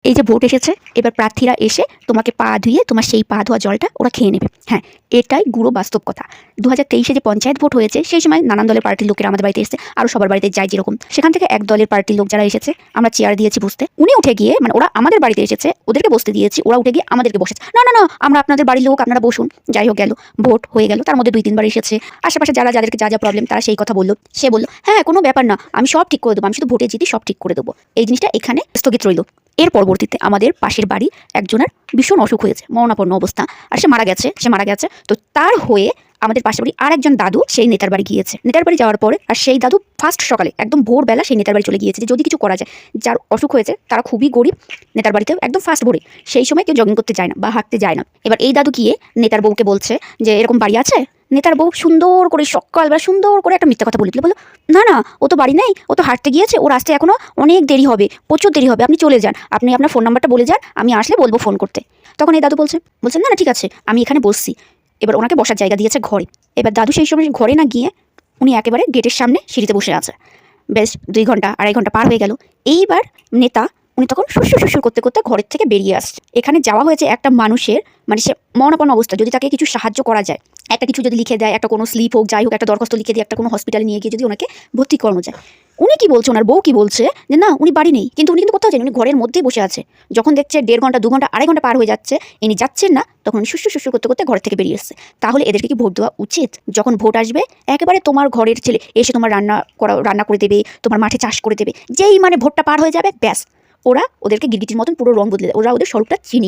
এই যে ভোট এসেছে, এবার প্রার্থীরা এসে তোমাকে পা ধুয়ে তোমার সেই পা ধোয়া জলটা ওরা খেয়ে নেবে। হ্যাঁ, এটাই গুঁড়ো বাস্তব কথা। 2023-এ যে পঞ্চায়েত ভোট হয়েছে, সেই সময় নানান দলের পার্টির লোকেরা আমাদের বাড়িতে এসেছে, আরও সবার বাড়িতে যায় যেরকম। সেখান থেকে এক দলের পার্টির লোক যারা এসেছে, আমরা চেয়ার দিয়েছি বসতে, উনি উঠে গিয়ে, মানে ওরা আমাদের বাড়িতে এসেছে, ওদেরকে বসতে দিয়েছি, ওরা উঠে গিয়ে আমাদেরকে বসেছে। না না না, আমরা আপনাদের বাড়ির লোক, আপনারা বসুন। যাই হোক, গেল ভোট হয়ে গেল, তার মধ্যে 2-3 বার এসেছে। আশেপাশে যাদেরকে যা যা প্রবলেম, তারা সেই কথা বললো। সে বললো, হ্যাঁ কোনো ব্যাপার না, আমি সব ঠিক করে দেবো, আমি শুধু ভোটে জিতি সব ঠিক করে দেবো। এই জিনিসটা এখানে স্থগিত রইল। এর পরবর্তীতে আমাদের পাশের বাড়ি একজনের ভীষণ অসুখ হয়েছে, মরণাপন্ন অবস্থা, আর সে মারা গেছে। তো তার হয়ে আমাদের পাশের বাড়ি আর একজন দাদু সেই নেতার বাড়ি গিয়েছে। নেতার বাড়ি যাওয়ার পরে আর সেই দাদু ফার্স্ট সকালে একদম ভোরবেলা সেই নেতার বাড়ি চলে গিয়েছে যে যদি কিছু করা যায়। যার অসুখ হয়েছে তারা খুবই গরিব, নেতার বাড়িতেও একদম ফার্স্ট ভোরে, সেই সময় কেউ জগিং করতে যায় না বা হাঁটতে যায় না। এবার এই দাদু গিয়ে নেতার বউকে বলছে যে এরকম বাড়ি আছে। নেতার বউ সুন্দর করে সকালবেলা সুন্দর করে একটা মিথ্যা কথা বলে দিল, বললো না না, ও তো বাড়ি নেই, ও তো হাঁটতে গিয়েছে, ওর আসতে এখনো অনেক দেরি হবে, প্রচুর দেরি হবে, আপনি চলে যান, আপনি আপনার ফোন নাম্বারটা বলে যান, আমি আসলে বলবো ফোন করতে। তখন এই দাদু বলছেন না না ঠিক আছে, আমি এখানে বসছি। এবার ওনাকে বসার জায়গা দিয়েছে ঘরে। এবার দাদু সেই সময় ঘরে না গিয়ে উনি একেবারে গেটের সামনে সিঁড়িতে বসে আছে। বেশ 2 ঘন্টা 2.5 ঘন্টা পার হয়ে গেল। এইবার নেতা উনি তখন শ্বশুর করতে করতে ঘরের থেকে বেরিয়ে আসছে। এখানে যাওয়া হয়েছে একটা মানুষের, মানে সে মরণাপন্ন অবস্থা, যদি তাকে কিছু সাহায্য করা যায়, একটা কিছু যদি লিখে দেয়, একটা কোনো স্লিপ হোক, যাই হোক, একটা দরখাস্ত লিখে দিয়ে একটা কোনো হসপিটালে নিয়ে গিয়ে যদি ওনাকে ভর্তি করানো যায়। উনি কি বলছে, ওনার বউ কি বলছে যে না উনি বাড়ি নেই, কিন্তু উনি কিন্তু কোথাও যান, উনি ঘরের মধ্যেই বসে আছে। যখন দেখছে 1.5 ঘন্টা 2 ঘন্টা 2.5 ঘন্টা পার হয়ে যাচ্ছে, ইনি যাচ্ছেন না, তখন উনি শ্বশুর করতে করতে ঘর থেকে বেরিয়ে এসছে। তাহলে এদেরকে কি ভোট দেওয়া উচিত? যখন ভোট আসবে একেবারে তোমার ঘরের ছেলে এসে তোমার রান্না করে দেবে, তোমার মাঠে চাষ করে দেবে, যেই মানে ভোটটা পার হয়ে যাবে ব্যাস ওরা ওদেরকে গিরগিটির মতন পুরো রং বদলে দেয়, ওরা ওদের স্বরূপটা চিনি।